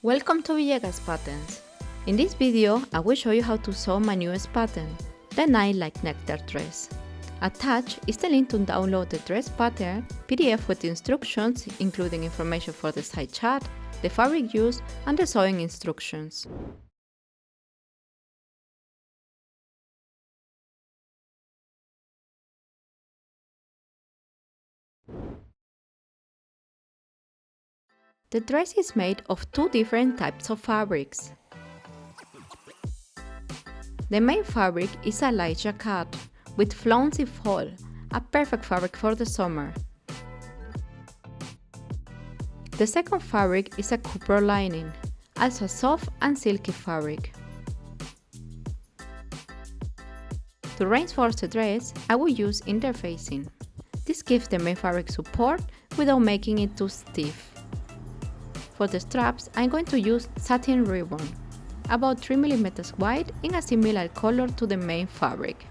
Welcome to Villegas Patterns. In this video, I will show you how to sew my newest pattern, the Nightlife Nectar dress. Attached is the link to download the dress pattern, PDF with instructions including information for the side chart, the fabric used, and the sewing instructions. The dress is made of two different types of fabrics. The main fabric is a light jacquard with flouncy fall, a perfect fabric for the summer. The second fabric is a copper lining, also a soft and silky fabric. To reinforce the dress, I will use interfacing. This gives the main fabric support without making it too stiff. For the straps, I'm going to use satin ribbon, about 3 mm wide in a similar color to the main fabric.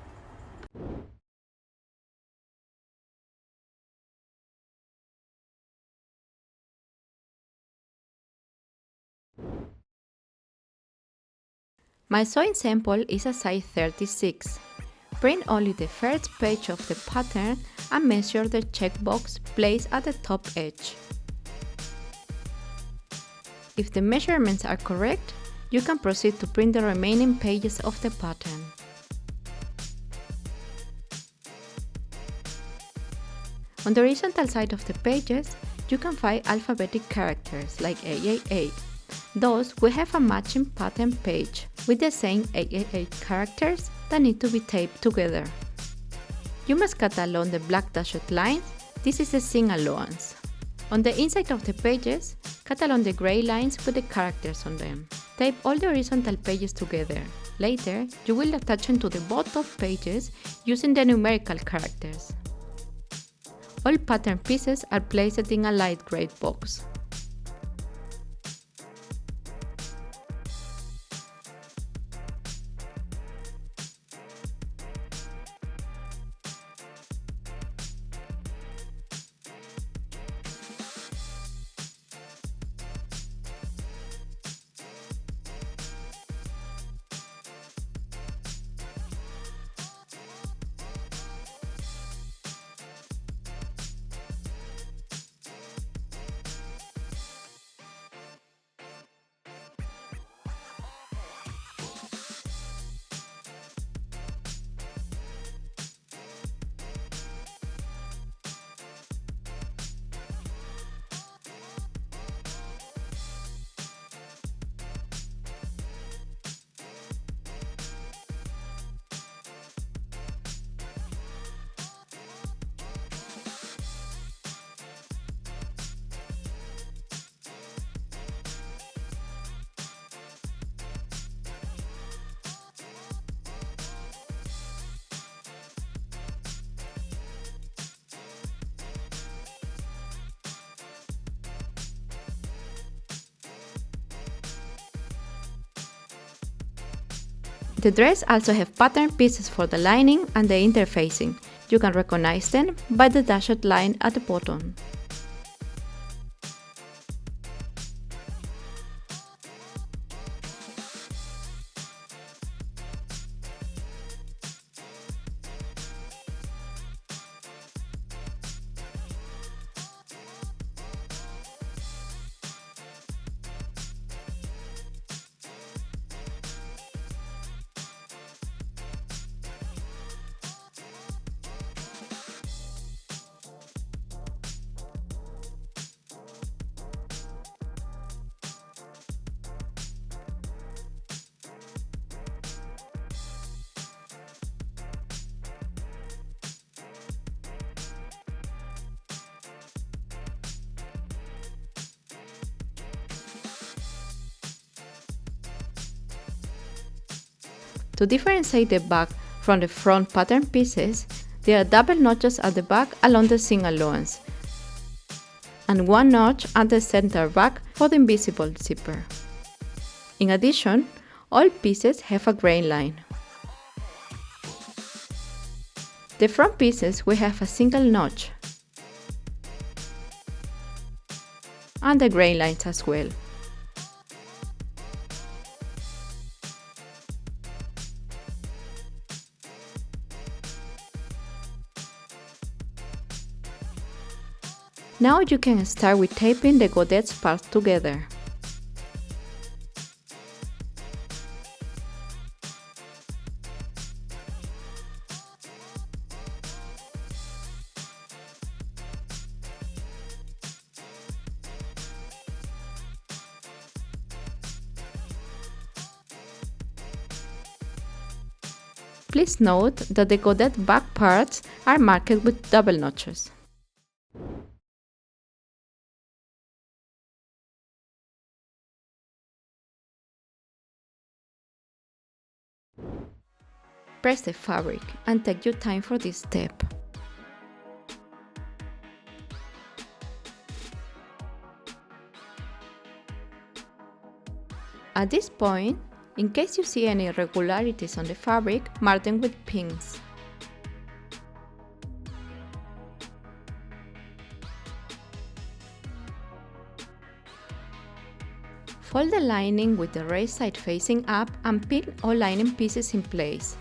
My sewing sample is a size 36. Print only the first page of the pattern and measure the checkbox placed at the top edge. If the measurements are correct, you can proceed to print the remaining pages of the pattern. On the horizontal side of the pages, you can find alphabetic characters like AAA. Thus, we have a matching pattern page with the same AAA characters that need to be taped together. You must cut along the black dashed lines. This is the seam allowance. On the inside of the pages, cut along the gray lines with the characters on them. Tape all the horizontal pages together. Later, you will attach them to the bottom pages using the numerical characters. All pattern pieces are placed in a light gray box. The dress also have pattern pieces for the lining and the interfacing. You can recognize them by the dashed line at the bottom. To differentiate the back from the front pattern pieces, there are double notches at the back along the seam allowance, and one notch at the center back for the invisible zipper. In addition, all pieces have a grain line. The front pieces will have a single notch, and the grain lines as well. Now you can start with taping the godet's parts together. Please note that the godet back parts are marked with double notches. Press the fabric and take your time for this step. At this point, in case you see any irregularities on the fabric, mark them with pins. Fold the lining with the raised side facing up and pin all lining pieces in place.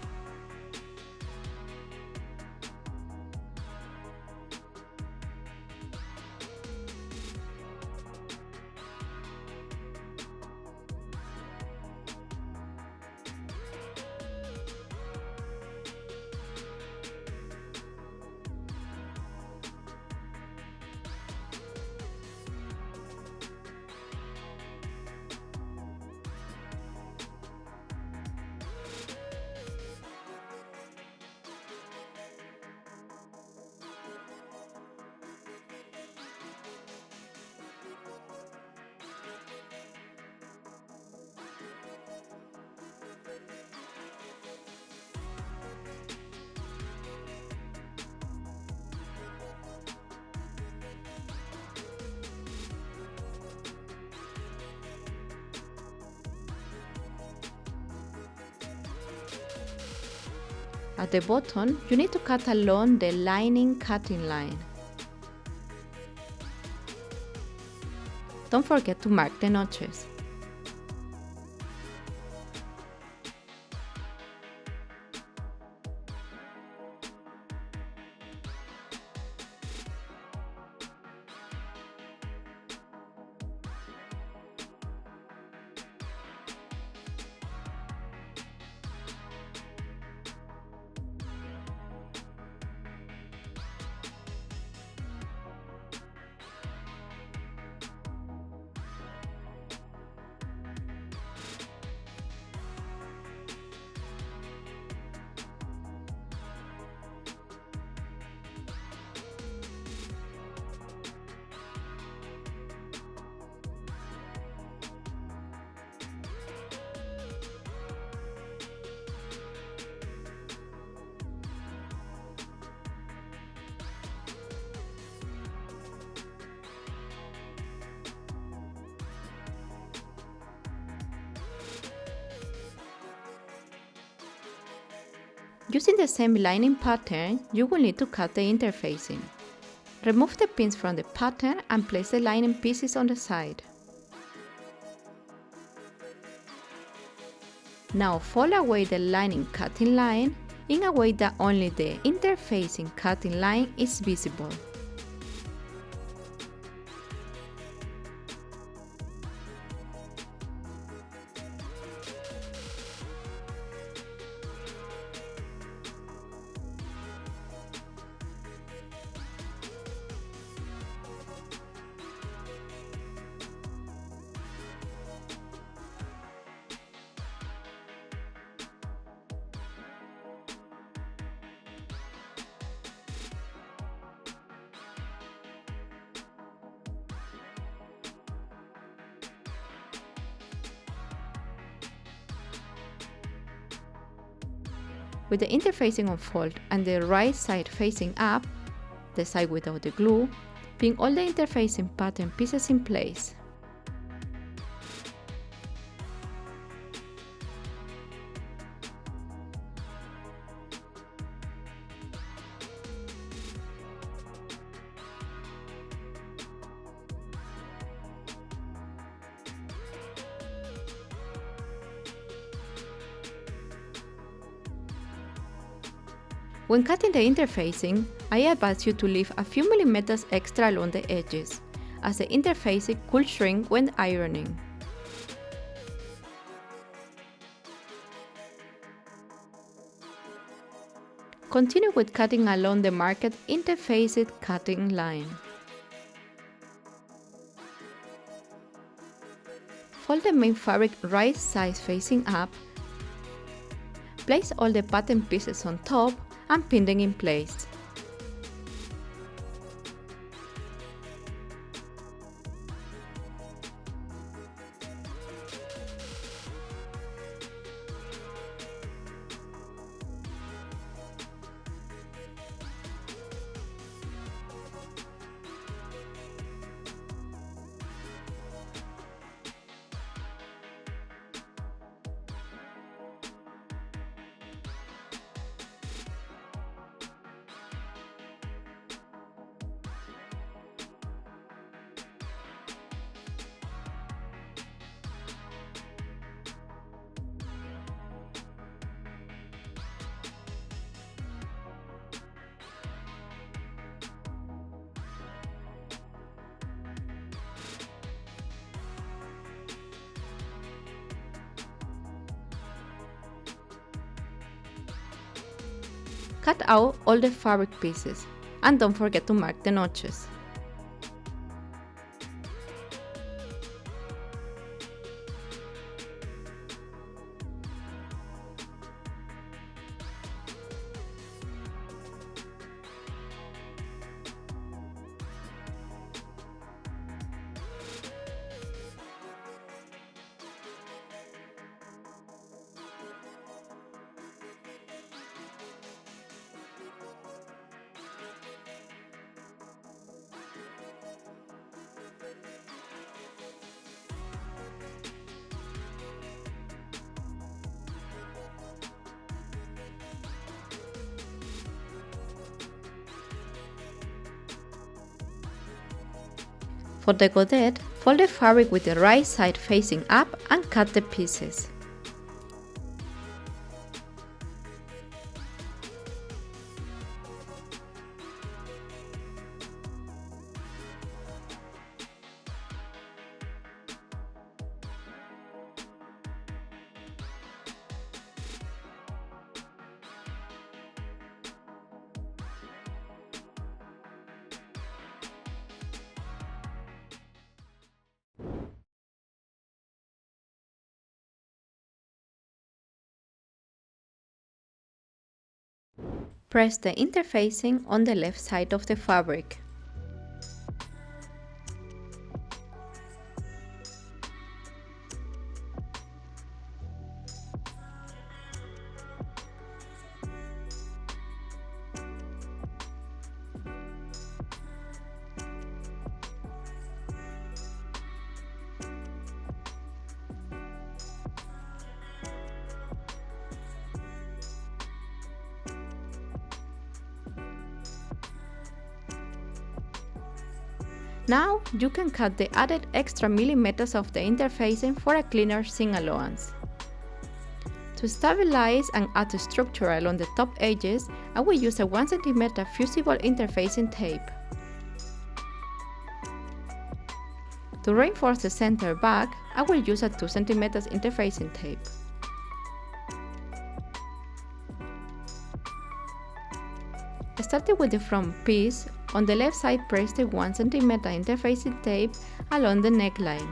At the bottom, you need to cut along the lining cutting line. Don't forget to mark the notches. Using the same lining pattern, you will need to cut the interfacing. Remove the pins from the pattern and place the lining pieces on the side. Now fold away the lining cutting line in a way that only the interfacing cutting line is visible. With the interfacing unfold and the right side facing up, the side without the glue, pin all the interfacing pattern pieces in place. When cutting the interfacing, I advise you to leave a few millimeters extra along the edges, as the interfacing could shrink when ironing. Continue with cutting along the marked interfaced cutting line. Fold the main fabric right side facing up. Place all the pattern pieces on top and pin them in place. Cut out all the fabric pieces, and don't forget to mark the notches. For the godet, fold the fabric with the right side facing up and cut the pieces. Press the interfacing on the left side of the fabric. Now you can cut the added extra millimeters of the interfacing for a cleaner seam allowance. To stabilize and add structure along the top edges, I will use a 1 cm fusible interfacing tape. To reinforce the center back, I will use a 2 cm interfacing tape. Starting with the front piece, on the left side press the 1 cm interfacing tape along the neckline.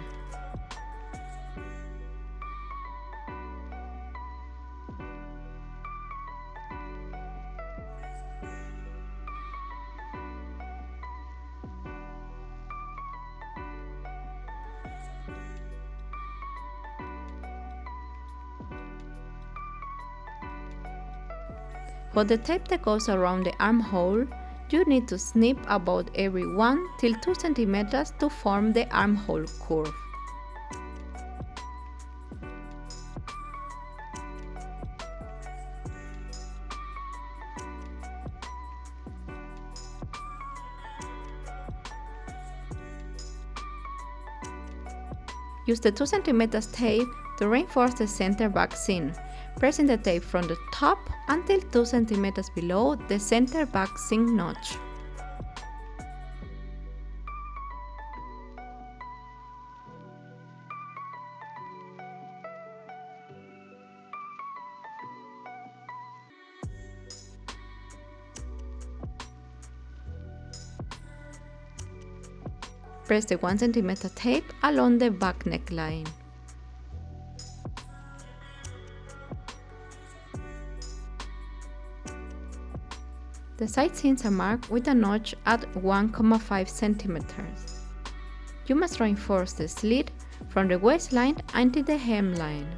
For the tape that goes around the armhole, you need to snip about every 1 till 2 cm to form the armhole curve. Use the 2 cm tape to reinforce the center back seam, pressing the tape from the top until 2 cm below the center back seam notch. Press the 1 cm tape along the back neckline. The side seams are marked with a notch at 1,5 cm. You must reinforce the slit from the waistline until the hemline.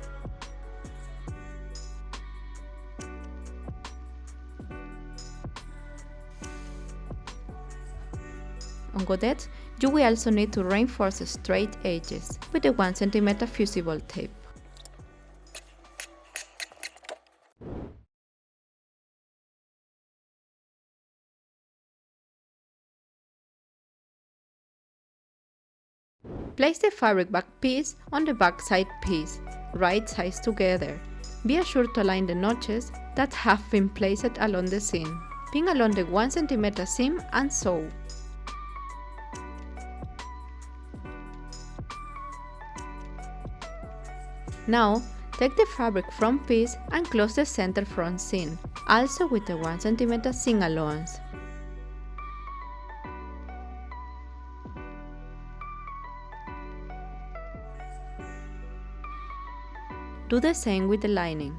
On godets, you will also need to reinforce the straight edges with the 1 cm fusible tape. Place the fabric back piece on the back side piece, right sides together. Be sure to align the notches that have been placed along the seam. Pin along the 1 cm seam and sew. Now, take the fabric front piece and close the center front seam, also with the 1 cm seam allowance. Do the same with the lining.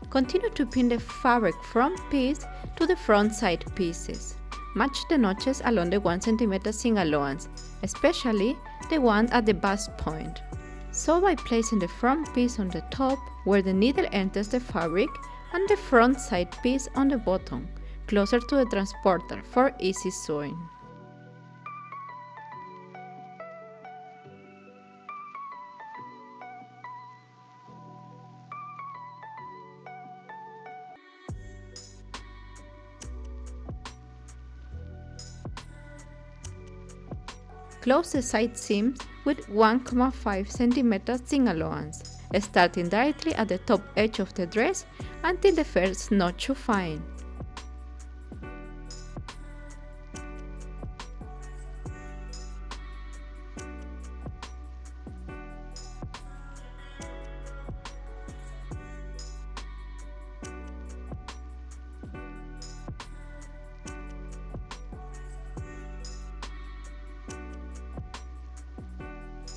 Continue to pin the fabric front piece to the front side pieces. Match the notches along the 1 cm seam allowance, especially the one at the bust point. Sew by placing the front piece on the top where the needle enters the fabric and the front side piece on the bottom, closer to the transporter for easy sewing. Close the side seams with 1,5 cm seam allowance, starting directly at the top edge of the dress until the first notch you find.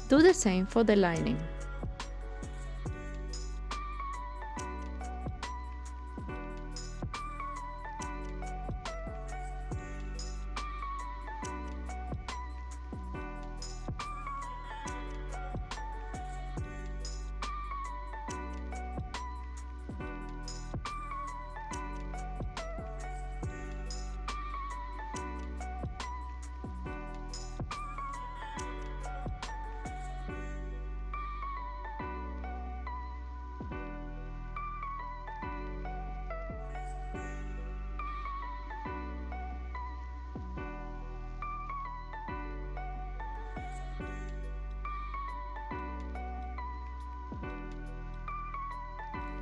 Do the same for the lining.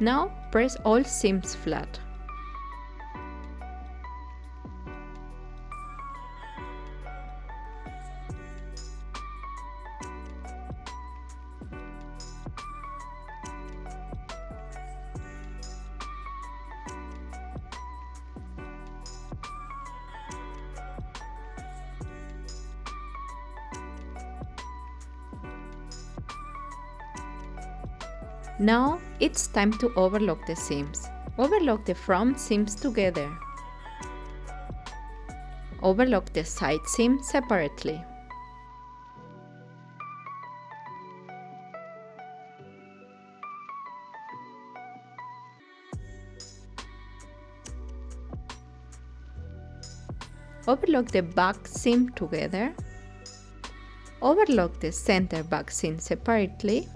Now press all seams flat. Now it's time to overlock the seams. Overlock the front seams together. Overlock the side seam separately. Overlock the back seam together. Overlock the center back seam separately.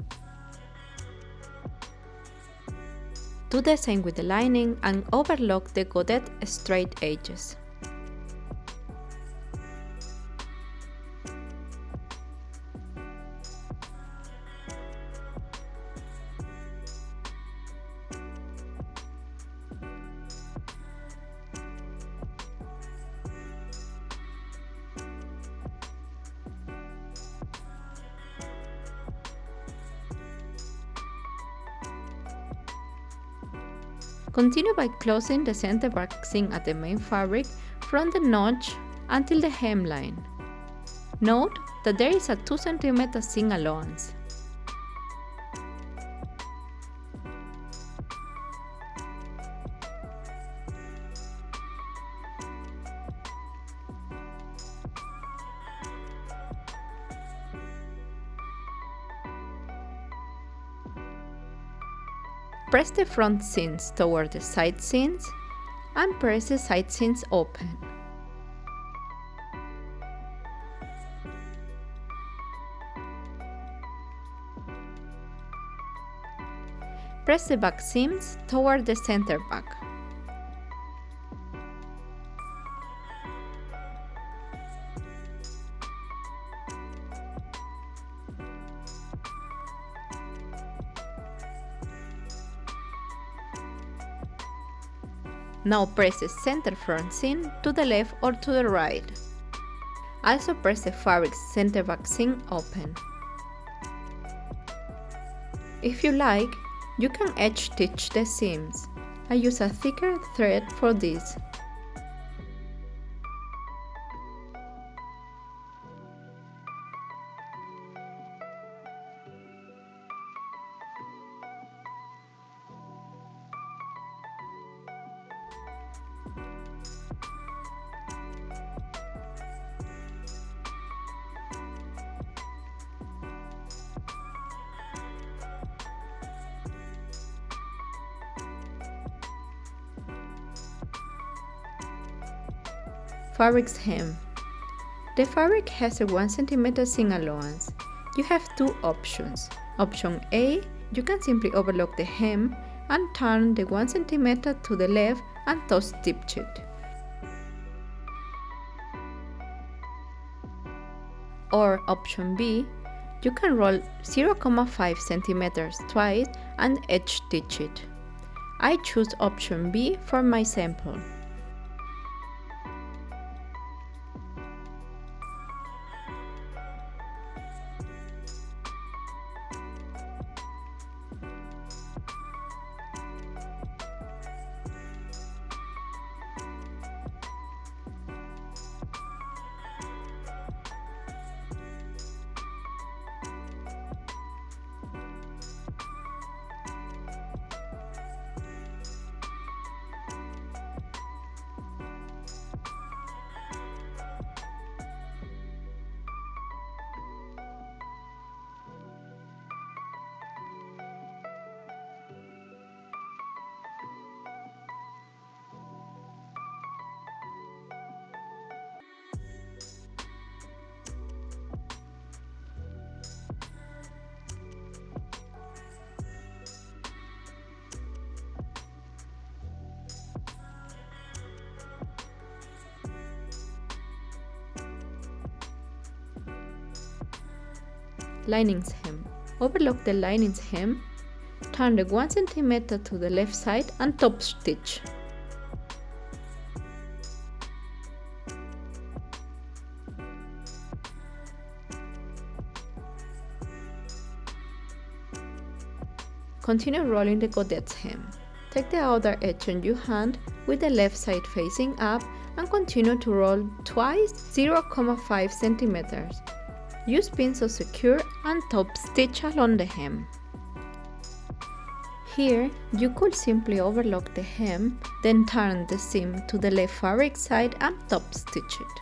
Do the same with the lining and overlock the godet straight edges. Continue by closing the center back seam at the main fabric from the notch until the hemline. Note that there is a 2 cm seam allowance. Press the front seams toward the side seams and press the side seams open. Press the back seams toward the center back. Now press the center front seam to the left or to the right. Also press the fabric's center back seam open. If you like, you can edge stitch the seams. I use a thicker thread for this. Fabric's hem. The fabric has a 1 cm seam allowance. You have two options. Option A, you can simply overlock the hem and turn the 1 cm to the left and top stitch it. Or option B, you can roll 0.5 cm twice and edge stitch it. I choose option B for my sample. Lining's hem. Overlock the lining's hem, turn the 1 cm to the left side and top stitch. Continue rolling the godet's hem. Take the outer edge on your hand with the left side facing up and continue to roll twice 0.5 cm. Use pins to secure and top stitch along the hem. Here, you could simply overlock the hem, then turn the seam to the left fabric side and top stitch it.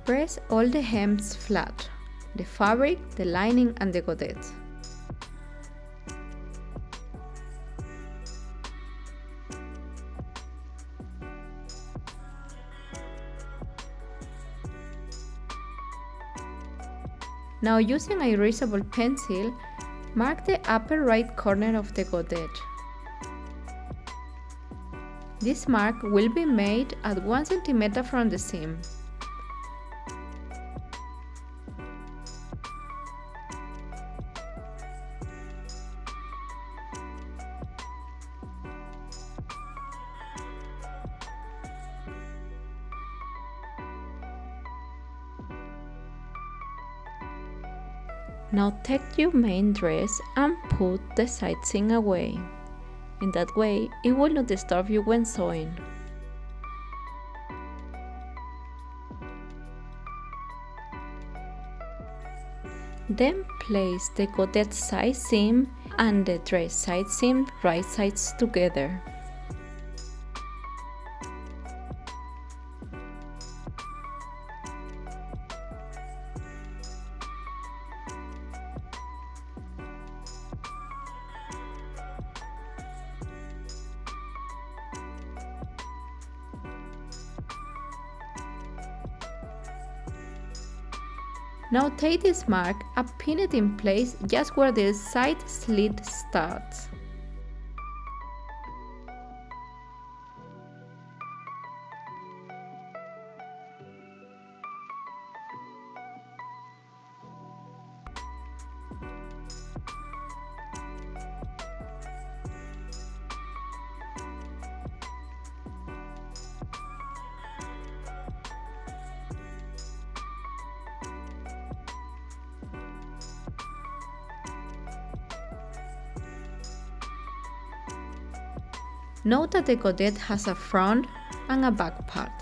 Press all the hems flat, the fabric, the lining and the godet. Now using an erasable pencil, mark the upper right corner of the godet. This mark will be made at 1 cm from the seam. Now take your main dress and put the side seam away. In that way, it will not disturb you when sewing. Then place the godet side seam and the dress side seam right sides together. Now take this mark and pin it in place just where the side slit starts. Note that the godet has a front and a back part.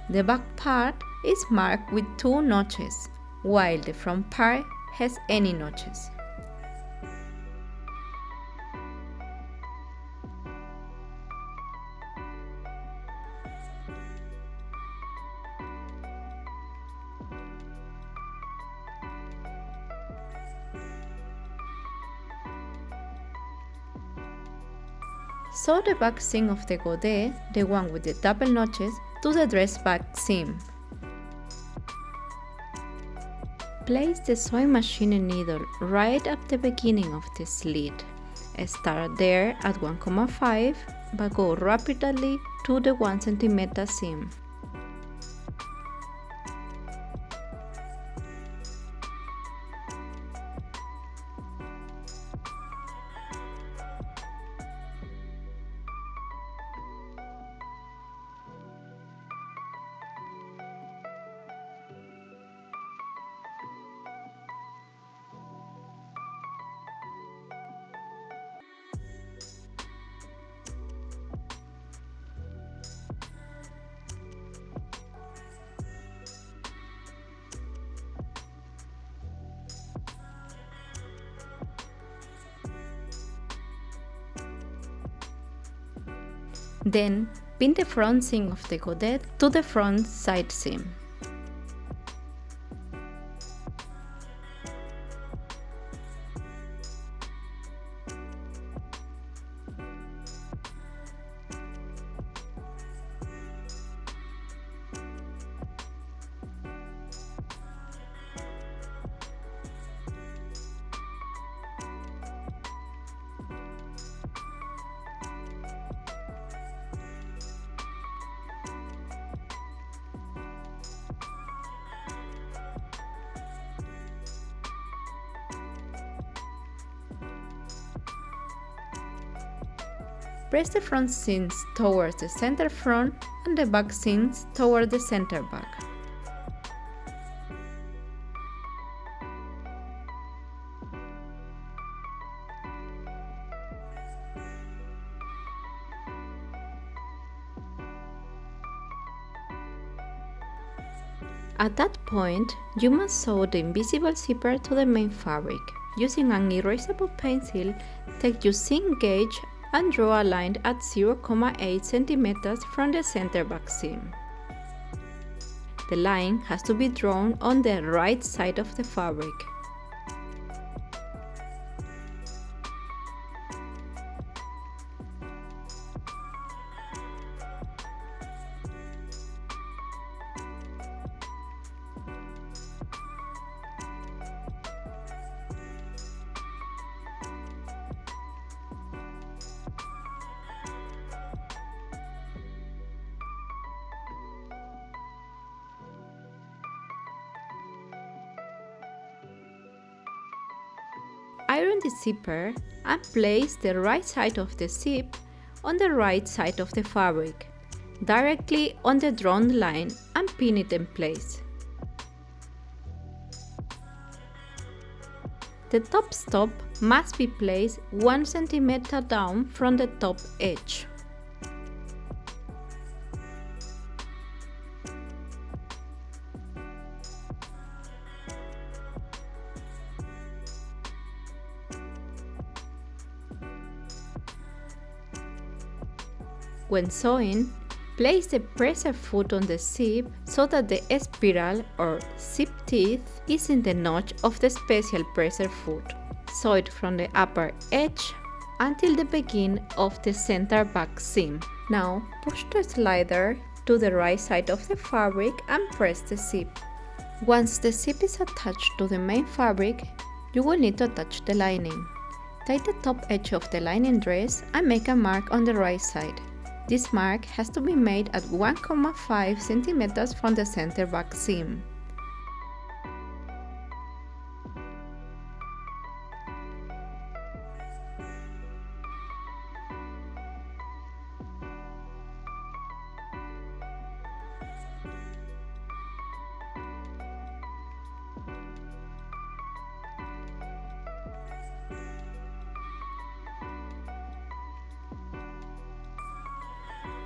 The back part is marked with 2 notches, while the front part has any notches. Sew the back seam of the godet, the one with the double notches, to the dress back seam. Place the sewing machine needle right at the beginning of the slit. Start there at 1,5 but go rapidly to the 1 cm seam. Then, pin the front seam of the godet to the front side seam. Press the front seams towards the center front and the back seams toward the center back. At that point, you must sew the invisible zipper to the main fabric. Using an erasable pencil, take your seam gauge and draw a line at 0,8 cm from the center back seam. The line has to be drawn on the right side of the fabric. Iron the zipper and place the right side of the zip on the right side of the fabric, directly on the drawn line, and pin it in place. The top stop must be placed 1 centimeter down from the top edge. When sewing, place the presser foot on the zip so that the spiral or zip teeth is in the notch of the special presser foot. Sew it from the upper edge until the beginning of the center back seam. Now push the slider to the right side of the fabric and press the zip. Once the zip is attached to the main fabric, you will need to attach the lining. Take the top edge of the lining dress and make a mark on the right side. This mark has to be made at 1,5 centimeters from the center back seam.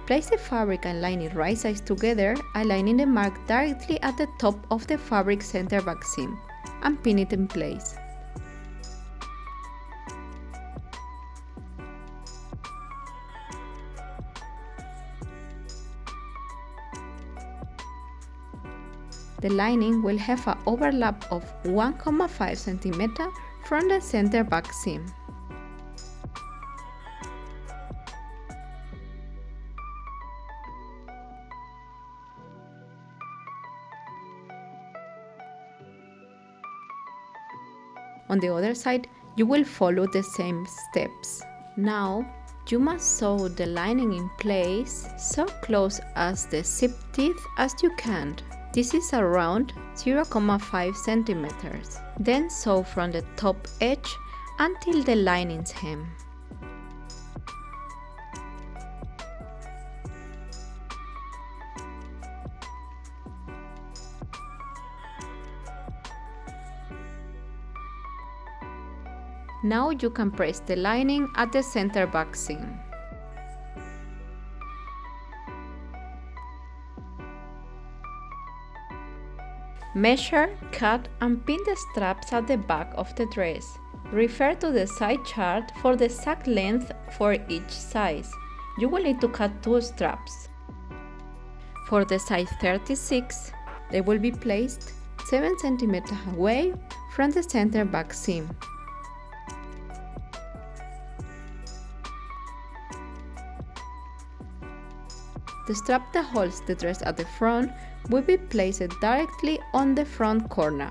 Place the fabric and lining right sides together, aligning the mark directly at the top of the fabric center back seam, and pin it in place. The lining will have an overlap of 1,5 cm from the center back seam. On the other side, you will follow the same steps. Now, you must sew the lining in place so close as the zip teeth as you can. This is around 0,5 centimeters. Then sew from the top edge until the lining's hem. Now you can press the lining at the center back seam. Measure, cut and pin the straps at the back of the dress. Refer to the side chart for the exact length for each size. You will need to cut 2 straps. For the size 36, they will be placed 7 cm away from the center back seam. The strap that holds the dress at the front will be placed directly on the front corner.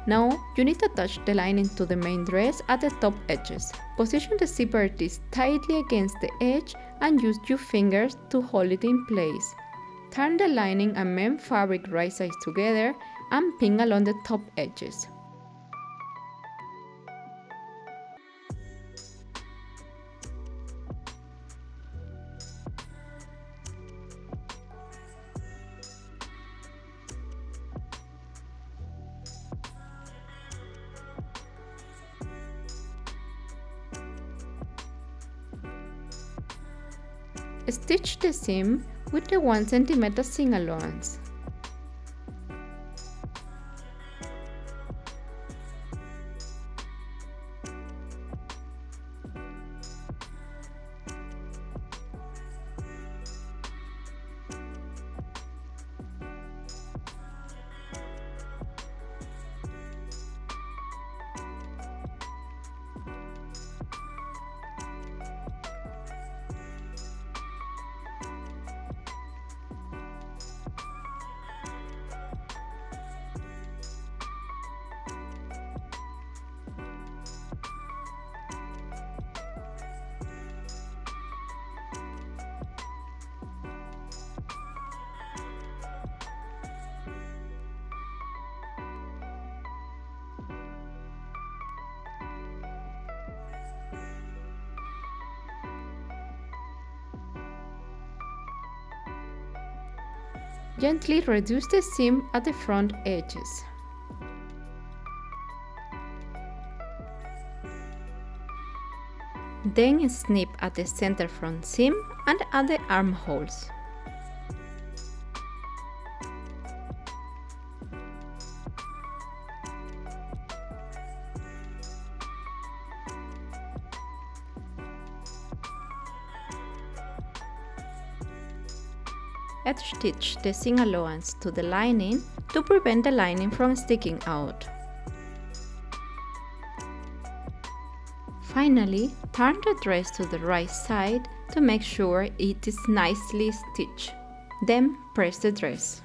Now you need to attach the lining to the main dress at the top edges. Position the zipper teeth tightly against the edge and use your fingers to hold it in place. Turn the lining and main fabric right sides together and pin along the top edges. Stitch the seam with the 1 cm seam allowance. Gently reduce the seam at the front edges. Then snip at the center front seam and at the armholes. Edge stitch the seam allowance to the lining to prevent the lining from sticking out. Finally, turn the dress to the right side to make sure it is nicely stitched. Then press the dress.